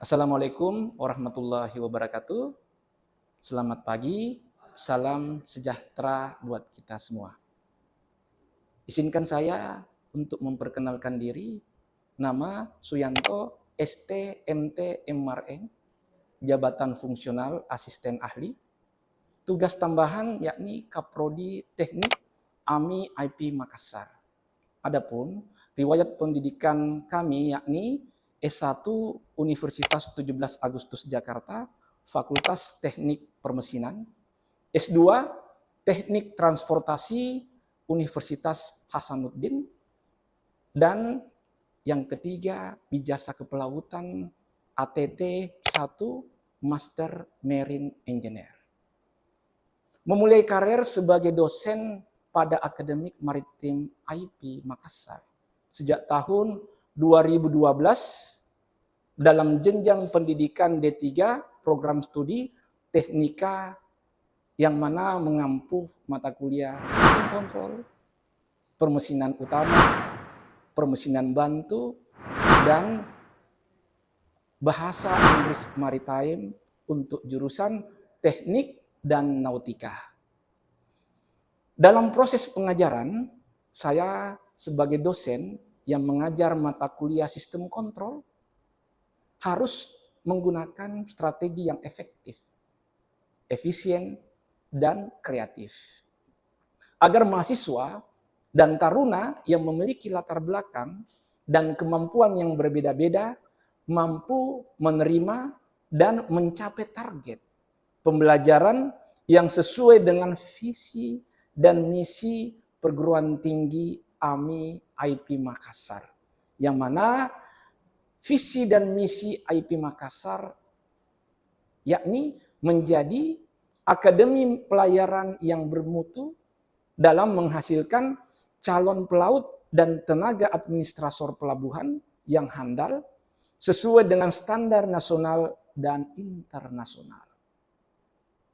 Assalamualaikum warahmatullahi wabarakatuh. Selamat pagi, salam sejahtera buat kita semua. Izinkan saya untuk memperkenalkan diri. Nama Suyanto, ST, MT, MRN, Jabatan Fungsional Asisten Ahli. Tugas tambahan yakni Kaprodi Teknik AMI IP Makassar. Adapun riwayat pendidikan kami yakni S1 Universitas 17 Agustus Jakarta, Fakultas Teknik Permesinan, S2 Teknik Transportasi Universitas Hasanuddin, dan yang ketiga Ijazah Kepelautan ATT 1 Master Marine Engineer. Memulai karir sebagai dosen pada Akademik Maritim IP Makassar sejak tahun 2012 dalam jenjang pendidikan D3 program studi teknika yang mana mengampu mata kuliah sistem kontrol, permesinan utama, permesinan bantu, dan bahasa Inggris maritime untuk jurusan teknik dan nautika. Dalam proses pengajaran, saya sebagai dosen yang mengajar mata kuliah sistem kontrol harus menggunakan strategi yang efektif, efisien, dan kreatif. Agar mahasiswa dan taruna yang memiliki latar belakang dan kemampuan yang berbeda-beda mampu menerima dan mencapai target pembelajaran yang sesuai dengan visi dan misi perguruan tinggi AMI IP Makassar. Yang mana visi dan misi IP Makassar yakni menjadi akademi pelayaran yang bermutu dalam menghasilkan calon pelaut dan tenaga administrator pelabuhan yang handal sesuai dengan standar nasional dan internasional.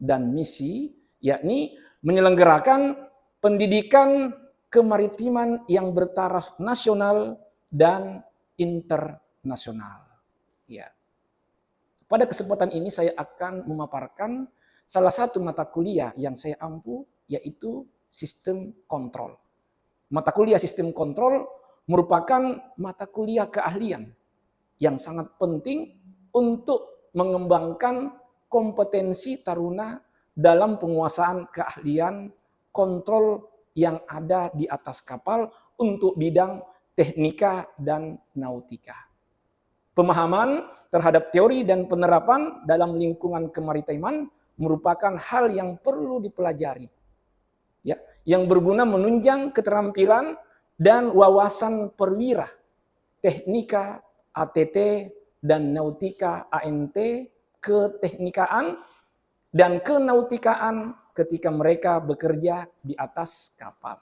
Dan misi yakni menyelenggarakan pendidikan kemaritiman yang bertaraf nasional dan internasional. Ya. Pada kesempatan ini saya akan memaparkan salah satu mata kuliah yang saya ampu, yaitu sistem kontrol. Mata kuliah sistem kontrol merupakan mata kuliah keahlian yang sangat penting untuk mengembangkan kompetensi taruna dalam penguasaan keahlian kontrol yang ada di atas kapal untuk bidang teknika dan nautika. Pemahaman terhadap teori dan penerapan dalam lingkungan kemaritiman merupakan hal yang perlu dipelajari, ya, yang berguna menunjang keterampilan dan wawasan perwira, teknika ATT dan nautika ANT, keteknikaan dan kenautikaan ketika mereka bekerja di atas kapal.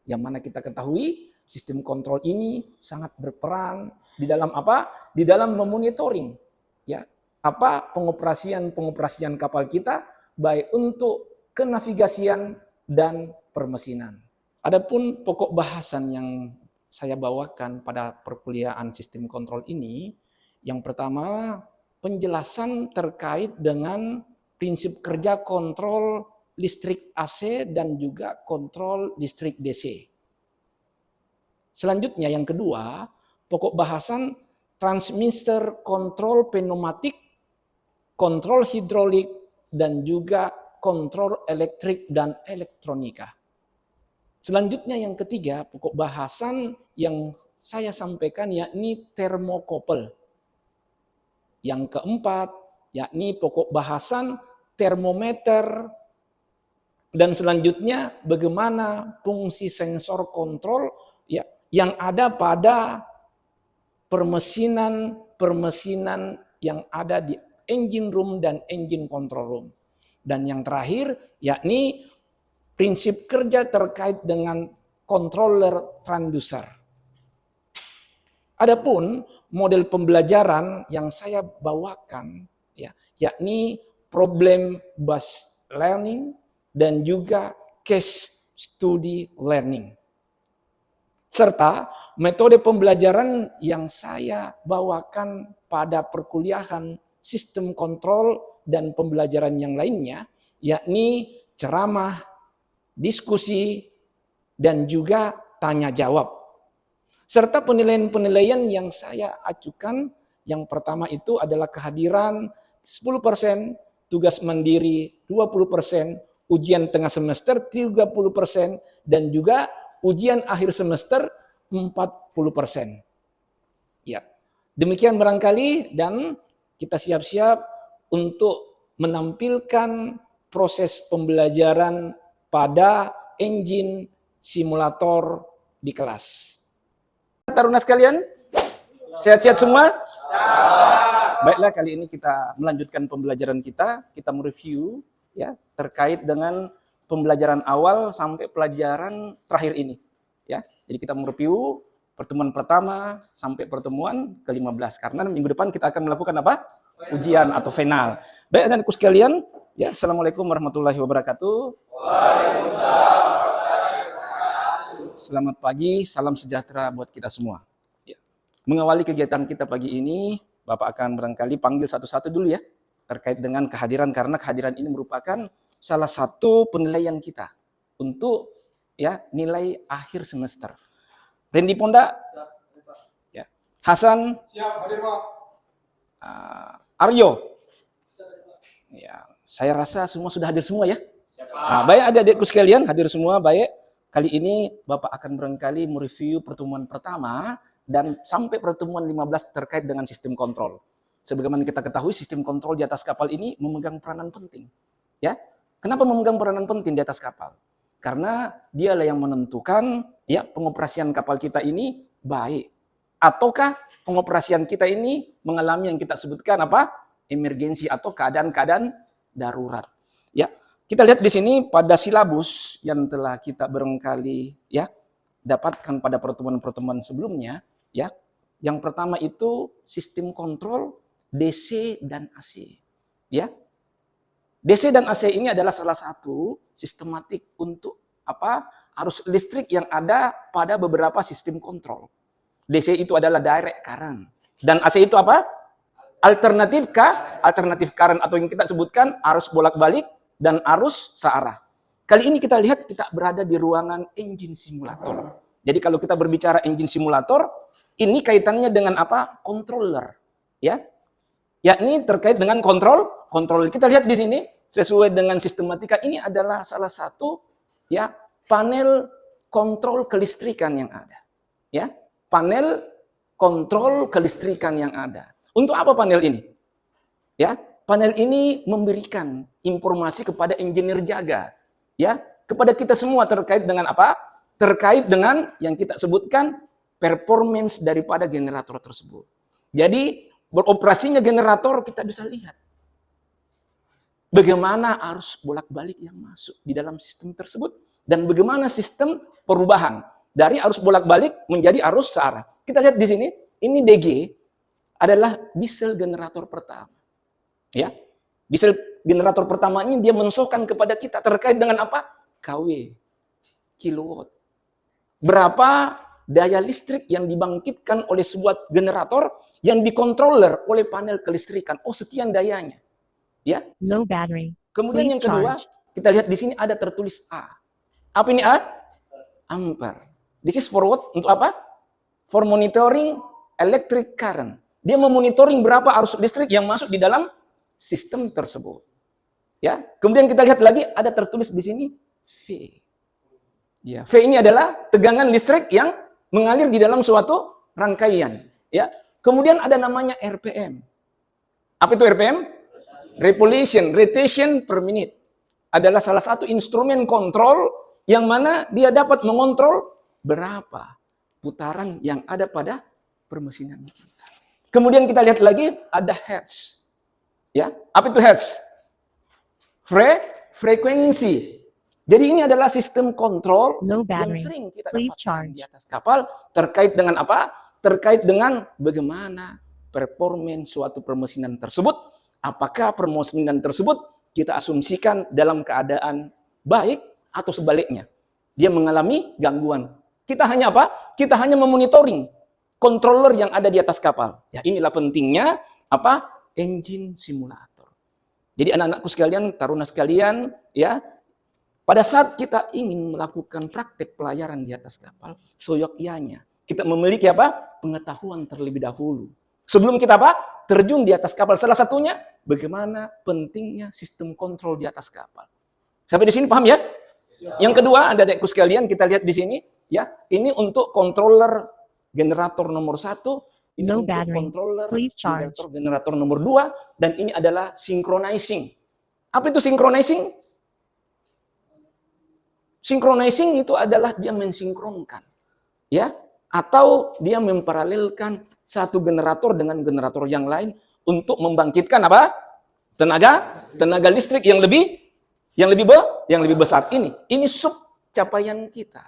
Yang mana kita ketahui sistem kontrol ini sangat berperan di dalam apa? Di dalam memonitoring, ya, apa pengoperasian kapal kita baik untuk kenavigasian dan permesinan. Adapun pokok bahasan yang saya bawakan pada perkuliahan sistem kontrol ini, yang pertama penjelasan terkait dengan prinsip kerja kontrol listrik AC dan juga kontrol listrik DC. Selanjutnya yang kedua, pokok bahasan transmitter kontrol pneumatik, kontrol hidrolik, dan juga kontrol elektrik dan elektronika. Selanjutnya yang ketiga, pokok bahasan yang saya sampaikan yakni termokopel. Yang keempat, yakni pokok bahasan termometer, dan selanjutnya bagaimana fungsi sensor kontrol, ya, yang ada pada permesinan yang ada di engine room dan engine control room. Dan yang terakhir yakni prinsip kerja terkait dengan controller transducer. Adapun model pembelajaran yang saya bawakan, ya, yakni problem based learning dan juga case study learning. Serta metode pembelajaran yang saya bawakan pada perkuliahan, sistem kontrol, dan pembelajaran yang lainnya, yakni ceramah, diskusi, dan juga tanya jawab. Serta penilaian-penilaian yang saya ajukan, yang pertama itu adalah kehadiran 10%, tugas mandiri 20%, ujian tengah semester 30%, dan juga ujian akhir semester 40%. Ya, demikian barangkali, dan kita siap-siap untuk menampilkan proses pembelajaran pada engine simulator di kelas. Taruna sekalian, sehat-sehat semua? Baiklah, kali ini kita melanjutkan pembelajaran kita mereview ya terkait dengan pembelajaran awal sampai pelajaran terakhir ini. Ya, jadi kita mereview pertemuan pertama sampai pertemuan ke-15 karena minggu depan kita akan melakukan apa? Ujian atau final. Baik, anak-anakku sekalian, ya, Assalamualaikum warahmatullahi wabarakatuh. Waalaikumsalam. Selamat pagi, salam sejahtera buat kita semua. Ya. Mengawali kegiatan kita pagi ini, Bapak akan barangkali panggil satu-satu dulu ya, terkait dengan kehadiran, karena kehadiran ini merupakan salah satu penilaian kita untuk ya nilai akhir semester. Randy Ponda, ya. Hasan, siap hadir Pak. Aryo, ya, saya rasa semua sudah hadir semua ya. Baik adik-adikku sekalian, hadir semua. Baik, kali ini Bapak akan barangkali mereview pertemuan pertama dan sampai pertemuan 15 terkait dengan sistem kontrol. Sebagaimana kita ketahui, sistem kontrol di atas kapal ini memegang peranan penting. Ya, kenapa memegang peranan penting di atas kapal? Karena dialah yang menentukan ya pengoperasian kapal kita ini baik ataukah pengoperasian kita ini mengalami yang kita sebutkan apa? Emergensi atau keadaan-keadaan darurat. Ya, kita lihat di sini pada silabus yang telah kita barangkali ya dapatkan pada pertemuan-pertemuan sebelumnya, ya. Yang pertama itu sistem kontrol DC dan AC. Ya. DC dan AC ini adalah salah satu sistematik untuk apa? Arus listrik yang ada pada beberapa sistem kontrol. DC itu adalah direct current dan AC itu apa? Alternatif current atau yang kita sebutkan arus bolak-balik dan arus searah. Kali ini kita lihat kita berada di ruangan engine simulator. Jadi kalau kita berbicara engine simulator, ini kaitannya dengan apa? Controller, ya. Yakni terkait dengan kontrol. Kita lihat di sini sesuai dengan sistematika ini adalah salah satu ya panel kontrol kelistrikan yang ada. Ya, panel kontrol kelistrikan yang ada. Untuk apa panel ini? Ya, panel ini memberikan informasi kepada engineer jaga, ya, kepada kita semua terkait dengan apa? Terkait dengan yang kita sebutkan performance daripada generator tersebut. Jadi beroperasinya generator kita bisa lihat bagaimana arus bolak-balik yang masuk di dalam sistem tersebut dan bagaimana sistem perubahan dari arus bolak-balik menjadi arus searah. Kita lihat di sini, ini DG adalah diesel generator pertama. Ya. Diesel generator pertama ini dia mensukan kepada kita terkait dengan apa? KW, kilowatt. Berapa daya listrik yang dibangkitkan oleh sebuah generator yang dikontroller oleh panel kelistrikan. Oh, sekian dayanya. Ya. Low battery. Kemudian yang kedua, kita lihat di sini ada tertulis A. Apa ini A? Ampere. This is for what? Untuk apa? For monitoring electric current. Dia memonitoring berapa arus listrik yang masuk di dalam sistem tersebut. Ya. Kemudian kita lihat lagi ada tertulis di sini V. Ya, V ini adalah tegangan listrik yang mengalir di dalam suatu rangkaian. Ya. Kemudian ada namanya RPM. Apa itu RPM? Revolution, rotation per minute. Adalah salah satu instrumen kontrol yang mana dia dapat mengontrol berapa putaran yang ada pada permesinan kita. Kemudian kita lihat lagi ada hertz. Ya, apa itu hertz? Frekuensi. Jadi ini adalah sistem kontrol yang sering kita dapatkan di atas kapal terkait dengan apa? Terkait dengan bagaimana performance suatu permesinan tersebut. Apakah permesinan tersebut kita asumsikan dalam keadaan baik atau sebaliknya. Dia mengalami gangguan. Kita hanya apa? Kita hanya memonitoring. controller yang ada di atas kapal. Ya, inilah pentingnya apa? Engine simulator. Jadi anak-anakku sekalian, taruna sekalian, ya, pada saat kita ingin melakukan praktek pelayaran di atas kapal, seyogyanya kita memiliki apa? Pengetahuan terlebih dahulu. Sebelum kita apa? Terjun di atas kapal. Salah satunya bagaimana pentingnya sistem kontrol di atas kapal. Sampai di sini paham ya? Yang kedua, ada adikku sekalian, kita lihat di sini, ya, ini untuk controller generator nomor 1, ini untuk controller generator nomor 2, dan ini adalah synchronizing. Apa itu synchronizing? Synchronizing itu adalah dia mensinkronkan, ya, atau dia memparalelkan satu generator dengan generator yang lain untuk membangkitkan apa? Tenaga listrik yang lebih besar. Ini sub capaian kita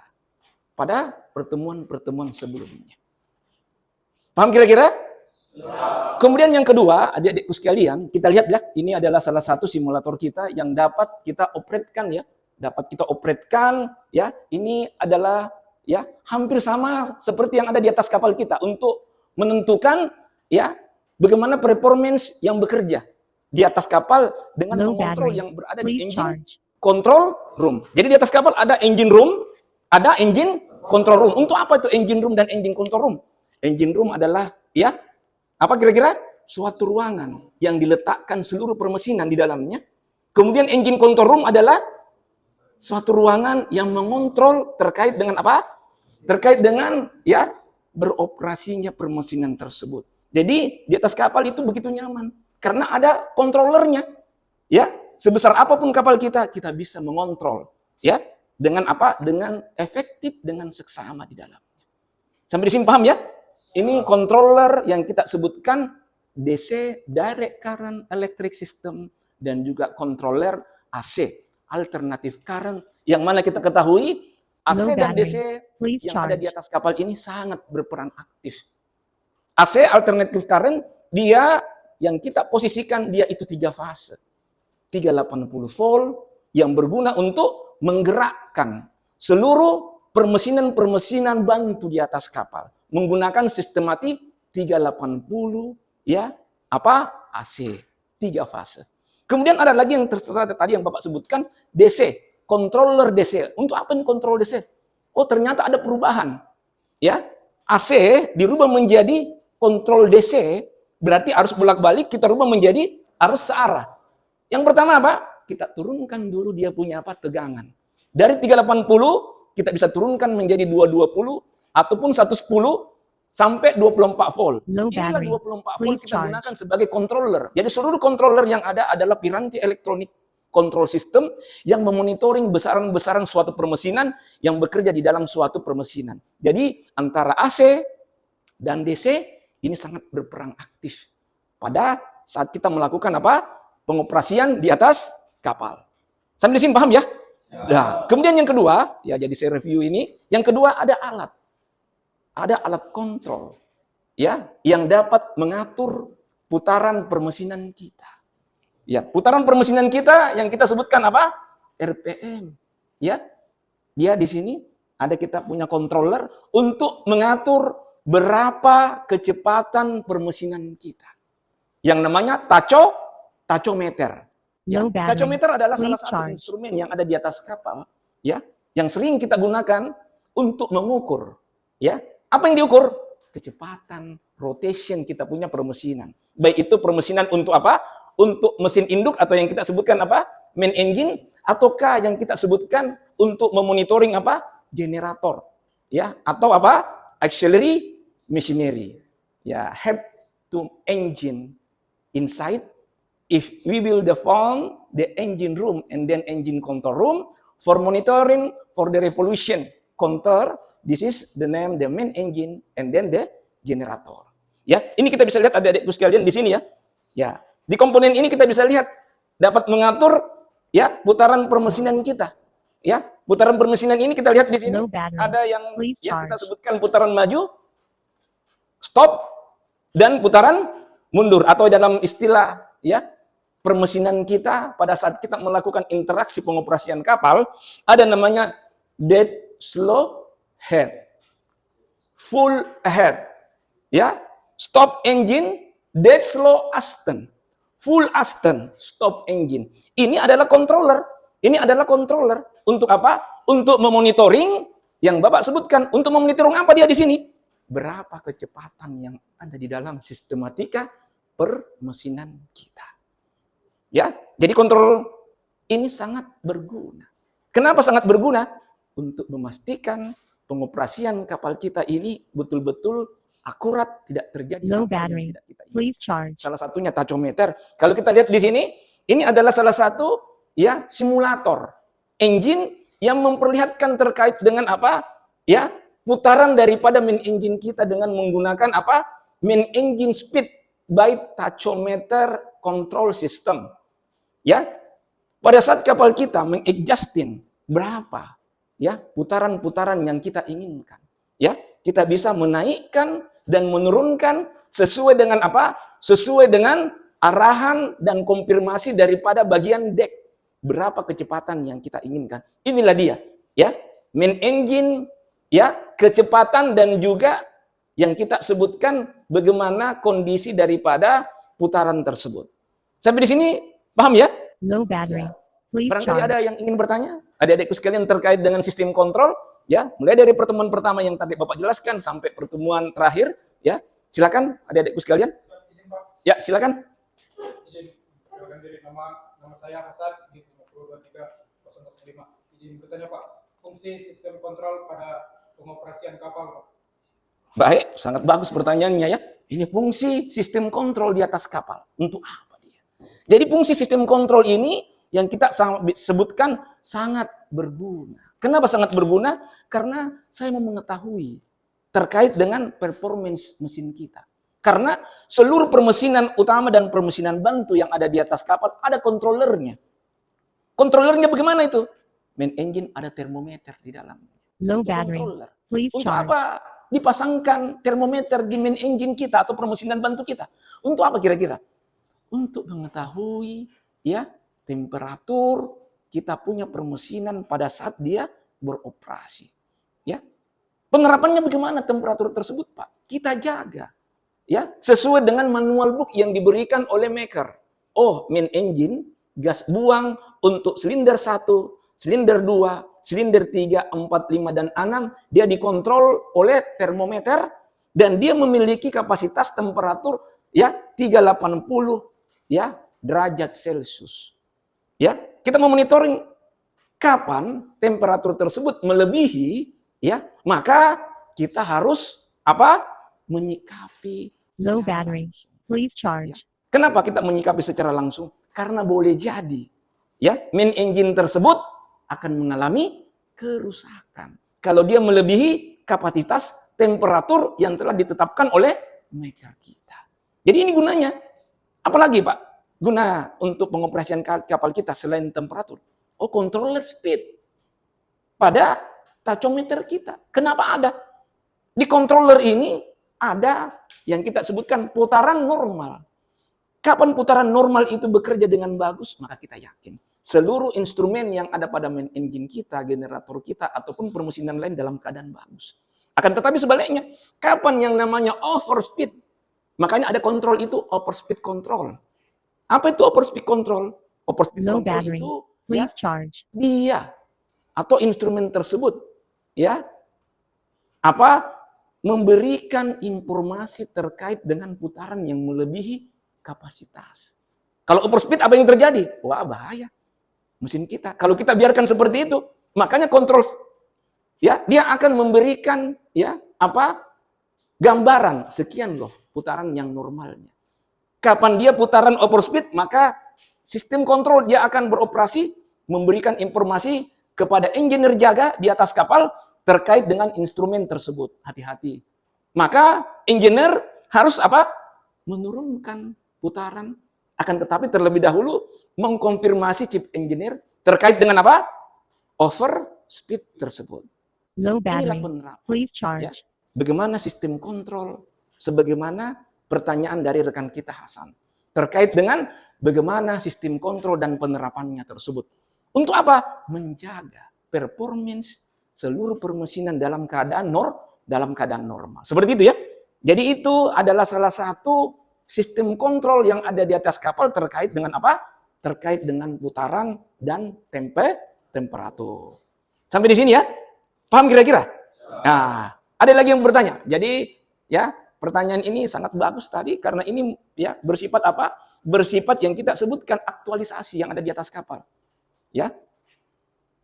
pada pertemuan-pertemuan sebelumnya. Paham kira-kira? Kemudian yang kedua, adik-adikku sekalian, kita lihat ya, ini adalah salah satu simulator kita yang dapat kita operatkan ya. Ini adalah ya hampir sama seperti yang ada di atas kapal kita untuk menentukan ya bagaimana performance yang bekerja di atas kapal dengan mengontrol yang berada di engine control room. Jadi di atas kapal ada engine room, ada engine control room. Untuk apa itu engine room dan engine control room? Engine room adalah ya apa kira-kira? Suatu ruangan yang diletakkan seluruh permesinan di dalamnya. Kemudian engine control room adalah suatu ruangan yang mengontrol terkait dengan apa? Terkait dengan ya beroperasinya permesinan tersebut. Jadi di atas kapal itu begitu nyaman karena ada kontrolernya. Ya, sebesar apapun kapal kita bisa mengontrol ya dengan apa? Dengan efektif, dengan seksama di dalamnya. Sampai di sini paham ya? Ini controller yang kita sebutkan DC, Direct Current Electric System, dan juga controller AC, Alternative Current, yang mana kita ketahui AC dan DC yang ada di atas kapal ini sangat berperan aktif. AC, Alternative Current, dia yang kita posisikan dia itu 3 fase. 380 volt yang berguna untuk menggerakkan seluruh permesinan-permesinan bantu di atas kapal menggunakan sistematik 380 ya apa AC 3 fase. Kemudian ada lagi yang terserah tadi yang Bapak sebutkan DC, controller DC. Untuk apa ini kontrol DC? Oh, ternyata ada perubahan. Ya, AC dirubah menjadi kontrol DC, berarti arus bolak-balik kita rubah menjadi arus searah. Yang pertama apa? Kita turunkan dulu dia punya apa? Tegangan. Dari 380 kita bisa turunkan menjadi 220 ataupun 110 sampai 24 volt. Inilah 24 volt kita gunakan sebagai controller. Jadi seluruh controller yang ada adalah piranti elektronik control system yang memonitoring besaran-besaran suatu permesinan yang bekerja di dalam suatu permesinan. Jadi antara AC dan DC ini sangat berperan aktif pada saat kita melakukan apa? Pengoperasian di atas kapal. Sampai di sini paham ya? Nah, kemudian yang kedua, ya jadi saya review ini, yang kedua ada alat. Ada alat kontrol ya yang dapat mengatur putaran permesinan kita. Ya, putaran permesinan kita yang kita sebutkan apa? RPM. Ya. Dia di sini ada kita punya controller untuk mengatur berapa kecepatan permesinan kita. Yang namanya tachometer. Ya, tachometer adalah salah satu instrumen yang ada di atas kapal ya, yang sering kita gunakan untuk mengukur ya. Apa yang diukur? Kecepatan rotation kita punya permesinan. Baik itu permesinan untuk apa? Untuk mesin induk atau yang kita sebutkan apa? Main engine, ataukah yang kita sebutkan untuk memonitoring apa? Generator. Ya, atau apa? Auxiliary machinery. Ya, head to engine inside. If we will define the engine room and then engine control room for monitoring for the revolution counter. This is the name, the main engine, and then the generator. Ya, ini kita bisa lihat adik-adikku sekalian di sini ya. Ya, di komponen ini kita bisa lihat dapat mengatur ya putaran permesinan kita. Ya, putaran permesinan ini kita lihat di sini ada yang ya kita sebutkan putaran maju, stop, dan putaran mundur atau dalam istilah ya permesinan kita pada saat kita melakukan interaksi pengoperasian kapal ada namanya dead, slow, head, full ahead, ya, stop engine, dead slow Aston, full Aston, stop engine. Ini adalah controller. Ini adalah controller. Untuk apa? Untuk memonitoring yang Bapak sebutkan. Untuk memonitoring apa dia di sini? Berapa kecepatan yang ada di dalam sistematika permesinan kita. Ya, jadi kontrol ini sangat berguna. Kenapa sangat berguna? Untuk memastikan pengoperasian kapal kita ini betul-betul akurat, tidak terjadi Low hal-hal battery. yang tidak kita Please inginkan. charge. Salah satunya tachometer. Kalau kita lihat di sini, ini adalah salah satu ya simulator engine yang memperlihatkan terkait dengan apa? Ya, putaran daripada main engine kita dengan menggunakan apa? Main engine speed by tachometer control system. Ya, pada saat kapal kita mengadjustin berapa ya putaran-putaran yang kita inginkan, ya kita bisa menaikkan dan menurunkan sesuai dengan apa? Sesuai dengan arahan dan konfirmasi daripada bagian deck berapa kecepatan yang kita inginkan. Inilah dia, ya main engine, ya kecepatan dan juga yang kita sebutkan bagaimana kondisi daripada putaran tersebut. Sampai di sini paham ya? Low battery. Ya. Please Barangkali charge. ada yang ingin bertanya? Adik-adikku sekalian terkait dengan sistem kontrol, ya, mulai dari pertemuan pertama yang tadi Bapak jelaskan sampai pertemuan terakhir, ya. Silakan adik-adikku sekalian. Ya, silakan. Izin nama saya Hasan di 5023005. Izin bertanya Pak, fungsi sistem kontrol pada pengoperasian kapal Pak. Baik, sangat bagus pertanyaannya ya. Ini fungsi sistem kontrol di atas kapal. Untuk apa dia? Jadi fungsi sistem kontrol ini yang kita sebutkan sangat berguna. Kenapa sangat berguna? Karena saya mau mengetahui terkait dengan performance mesin kita. Karena seluruh permesinan utama dan permesinan bantu yang ada di atas kapal ada kontrolernya. Kontrolernya bagaimana itu? Main engine ada termometer di dalamnya. Low Itu battery. controller. Please Untuk charge. apa dipasangkan termometer di main engine kita atau permesinan bantu kita? Untuk apa kira-kira? Untuk mengetahui ya temperatur kita punya permesinan pada saat dia beroperasi. Ya. Penerapannya bagaimana temperatur tersebut, Pak? Kita jaga. Ya, sesuai dengan manual book yang diberikan oleh maker. Oh, main engine gas buang untuk silinder 1, silinder 2, silinder 3, 4, 5 dan 6 dia dikontrol oleh termometer dan dia memiliki kapasitas temperatur ya 380 ya derajat Celcius. Ya, kita memonitoring kapan temperatur tersebut melebihi ya, maka kita harus apa? Menyikapi Low secara battery. langsung. Please charge. Ya. Kenapa kita menyikapi secara langsung? Karena boleh jadi ya, main engine tersebut akan mengalami kerusakan kalau dia melebihi kapasitas temperatur yang telah ditetapkan oleh maker kita. Jadi ini gunanya. Apalagi Pak? Guna untuk pengoperasian kapal kita selain temperatur. Oh, controller speed pada tachometer kita. Kenapa ada? Di controller ini ada yang kita sebutkan putaran normal. Kapan putaran normal itu bekerja dengan bagus, maka kita yakin seluruh instrumen yang ada pada main engine kita, generator kita, ataupun permesinan lain dalam keadaan bagus. Akan tetapi sebaliknya, kapan yang namanya overspeed, makanya ada kontrol itu overspeed control. Apa itu overspeed control? Overspeed Low control battery. itu Please ya, charge. dia atau instrumen tersebut ya apa memberikan informasi terkait dengan putaran yang melebihi kapasitas. Kalau overspeed apa yang terjadi? Wah, bahaya mesin kita. Kalau kita biarkan seperti itu, makanya kontrol ya dia akan memberikan ya apa gambaran sekian loh putaran yang normalnya. Kapan dia putaran overspeed, maka sistem kontrol dia akan beroperasi memberikan informasi kepada engineer jaga di atas kapal terkait dengan instrumen tersebut. Hati-hati. Maka engineer harus apa? Menurunkan putaran. Akan tetapi terlebih dahulu mengkonfirmasi chief engineer terkait dengan apa? Overspeed tersebut. Low Inilah battery. penerapan. Please charge. Ya. Bagaimana sistem kontrol? Sebagaimana pertanyaan dari rekan kita Hasan. Terkait dengan bagaimana sistem kontrol dan penerapannya tersebut. Untuk apa? Menjaga performance seluruh permesinan dalam keadaan normal. Seperti itu ya. Jadi itu adalah salah satu sistem kontrol yang ada di atas kapal terkait dengan apa? Terkait dengan putaran dan temperatur. Sampai di sini ya? Paham kira-kira? Nah, ada lagi yang bertanya. Jadi ya, pertanyaan ini sangat bagus tadi karena ini ya bersifat apa? Bersifat yang kita sebutkan aktualisasi yang ada di atas kapal. Ya.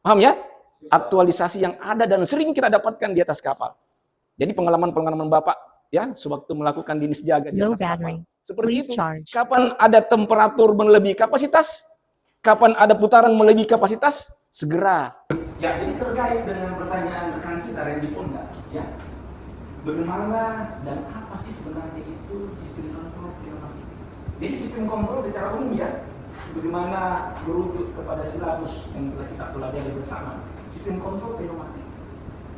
Paham ya? Aktualisasi yang ada dan sering kita dapatkan di atas kapal. Jadi pengalaman-pengalaman Bapak ya sewaktu melakukan dinis jaga di atas kapal. Seperti itu. Kapan ada temperatur melebihi kapasitas? Kapan ada putaran melebihi kapasitas? Segera. Ya, jadi terkait dengan pertanyaan rekan kita Randy Ponda, ya. Bagaimana dan apa sih sebenarnya itu sistem kontrol pneumatik? Jadi sistem kontrol secara umum ya, bagaimana merujuk kepada silabus yang telah kita pelajari bersama. Sistem kontrol pneumatik,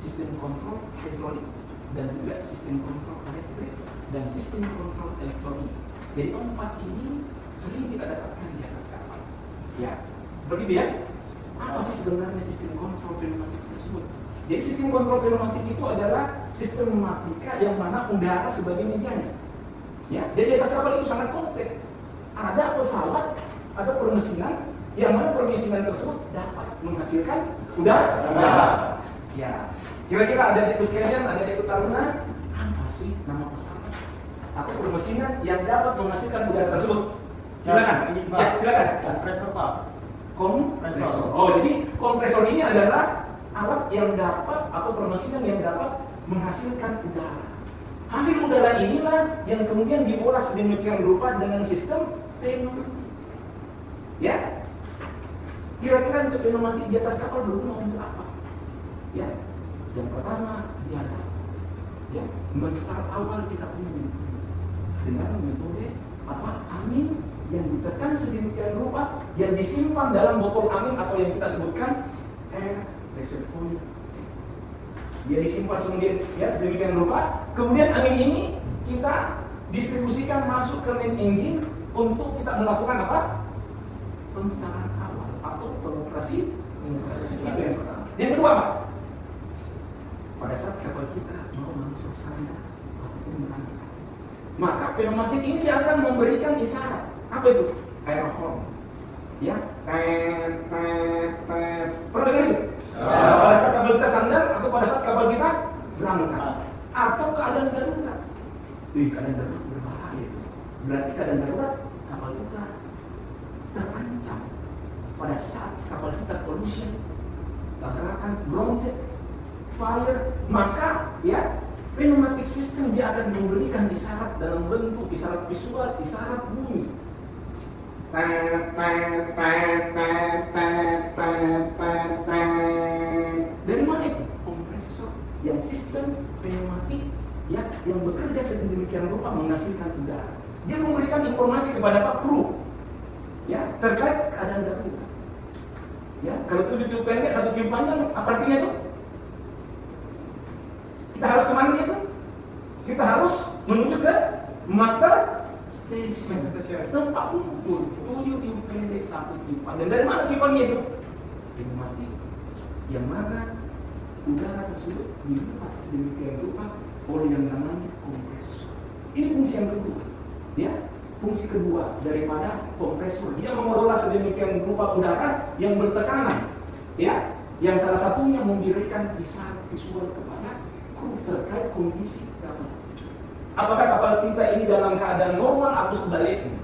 sistem kontrol hidrolik, dan juga sistem kontrol elektrik dan sistem kontrol elektronik. Jadi empat ini sering kita dapatkan di atas kapal. Ya, begitu ya. Apa sih sebenarnya sistem kontrol pneumatik tersebut? Jadi sistem kontrol pneumatik itu adalah sistematika yang mana udara sebagai medianya. Ya, jadi di atas kapal itu sangat kompleks. Ada pesawat, ada permesinan, yang mana permesinan tersebut dapat menghasilkan udara. Ya, kira-kira ada di sekalian, ada di taruna, apa sih nama pesawat atau permesinan yang dapat menghasilkan udara tersebut? Silakan. Ya, silakan. Kompresor Pak. Kompresor. Oh, jadi kompresor ini adalah alat yang dapat atau permesinan yang dapat menghasilkan udara. Hasil udara inilah yang kemudian diolah sedemikian rupa dengan sistem pneumatik. Ya, kira-kira untuk pneumatik di atas kapal berguna untuk apa? Ya, yang pertama dia ada, ya, start awal kita punya dengan metode apa? Angin yang ditekan sedemikian rupa yang disimpan dalam botol angin atau yang kita sebutkan air reservoir. Dia disimpan sendiri ya sedemikian rupa. Kemudian angin ini kita distribusikan masuk ke main engine untuk kita melakukan apa? Penstaraan awal atau pengoperasi. Itu yang pertama. Yang kedua apa? Pada saat kapal kita mau masuk sana ataupun berangkat, maka pneumatik ini akan memberikan isyarat. Apa itu? Air horn. Ya, pernah dengar itu? Pada saat kapal kita sandar atau pada saat kapal kita berangkat atau keadaan darurat. Keadaan darurat berbahaya itu. Berarti keadaan darurat kapal kita terancam. Pada saat kapal kita pollution, katakan grounded, fire, maka ya pneumatic system dia akan memberikan isyarat dalam bentuk isyarat visual, isyarat bunyi. Dari mana itu? Kompresor yang sistem pneumatik ya, yang bekerja sedemikian rupa menghasilkan udara. Dia memberikan informasi kepada Pak kru ya terkait keadaan darurat. Ya, kalau 7 tiup pendek, 1 tiup panjang, apa artinya itu? Kita harus kemana itu? Kita harus menuju ke master station, tempat kumpul 7 tiup pendek, 1 tiup panjang. Dari mana tiupannya itu? Pneumatik yang mana udara tersebut dibuat sedemikian rupa oleh yang namanya kompresor. Ini fungsi yang kedua. Ya, fungsi kedua daripada kompresor, dia mengelola sedemikian rupa udara yang bertekanan, ya, yang salah satunya memberikan isyarat visual kepada kru terkait kondisi kapal. Apakah kapal kita ini dalam keadaan normal atau sebaliknya?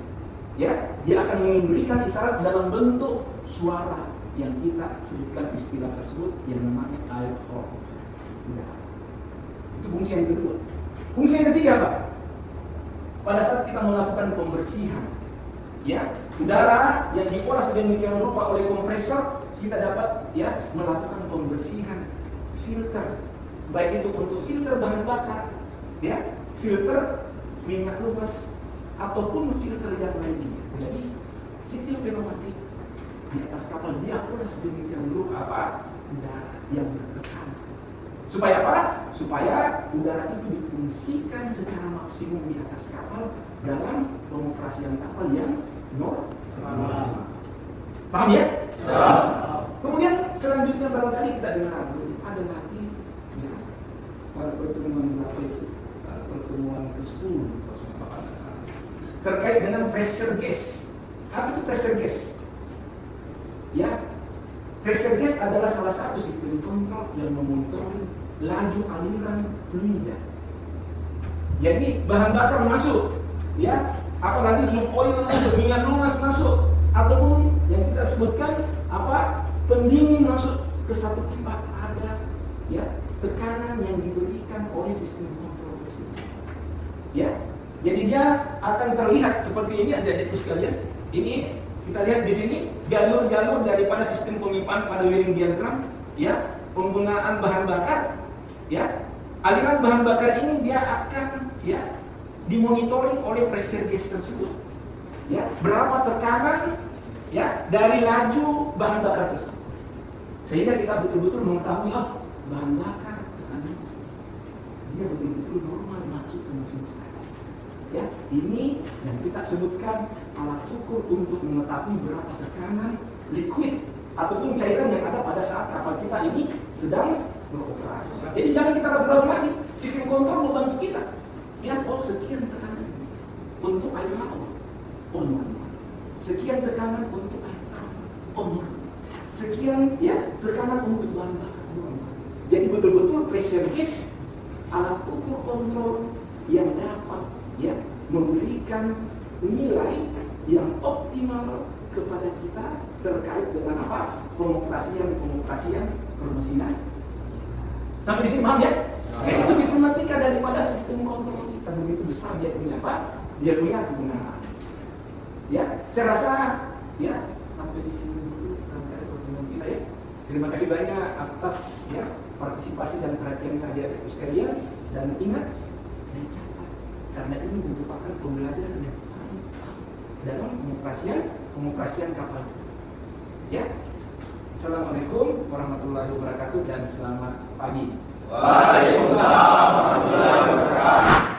Ya, dia akan memberikan isyarat dalam bentuk suara yang kita sebutkan istilah tersebut yang namanya air horn. Itu fungsi yang kedua. Fungsi yang ketiga apa? Pada saat kita melakukan pembersihan, ya, udara yang diolah sedemikian rupa oleh kompresor, kita dapat ya melakukan pembersihan filter, baik itu untuk filter bahan bakar, ya, filter minyak lumas ataupun filter yang lainnya. Jadi sistem pneumatik di atas kapal dia olah sedemikian rupa apa? Udara yang bertekanan. Supaya apa? Supaya udara itu difungsikan secara maksimum di atas kapal dalam pengoperasian kapal yang normal. Paham ya? Kemudian selanjutnya barangkali kita dengar ada lagi ya pada pertemuan berapa itu pertemuan ke-10 terkait dengan pressure gauge. Apa itu pressure gauge? Ya, pressure gauge adalah salah satu sistem kontrol yang memonitor laju aliran fluida. Jadi bahan bakar masuk, ya, apa nanti lube oil masuk, minyak lunas masuk, ataupun yang kita sebutkan apa pendingin masuk ke satu pipa, ada ya tekanan yang diberikan oleh sistem kontrol tersebut. Ya, jadi dia akan terlihat seperti ini, adik-adikku sekalian. Ini kita lihat di sini jalur-jalur daripada sistem pemipaan pada wiring diagram, ya, penggunaan bahan bakar, ya, aliran bahan bakar ini dia akan ya dimonitoring oleh pressure gauge tersebut, ya, berapa tekanan ya dari laju bahan bakar tersebut, sehingga kita betul-betul mengetahui bahan bakar tekanan dia betul-betul normal masuk ke mesin sekarang. Ya, ini yang kita sebutkan alat ukur untuk mengetahui berapa tekanan liquid ataupun cairan yang ada pada saat kapal kita ini sedang beroperasi. Jadi jangan kita ragu-ragu lagi, sistem kontrol membantu kita. Ya, sekian tekanan untuk air laut, normal. Sekian tekanan untuk air tanah, normal. Sekian ya tekanan untuk bahan bakar, normal. Jadi betul-betul pressure gauge alat ukur kontrol yang dapat ya memberikan nilai yang optimal kepada kita terkait dengan apa pengoperasian permesinan. Sampai di sini paham ya? Nah, itu sistematika daripada sistem kontrol kita begitu besar dia punya apa? Dia punya kegunaan. Ya, saya rasa ya sampai di sini dulu rangkaian pertemuan kita ya. Terima kasih banyak atas ya partisipasi dan perhatian adik-adikku sekalian, dan ingat dan catat karena ini merupakan pembelajaran yang paling dalam pengoperasian kapal. Ya. Assalamualaikum warahmatullahi wabarakatuh dan selamat pagi. Waalaikumsalam warahmatullahi wabarakatuh.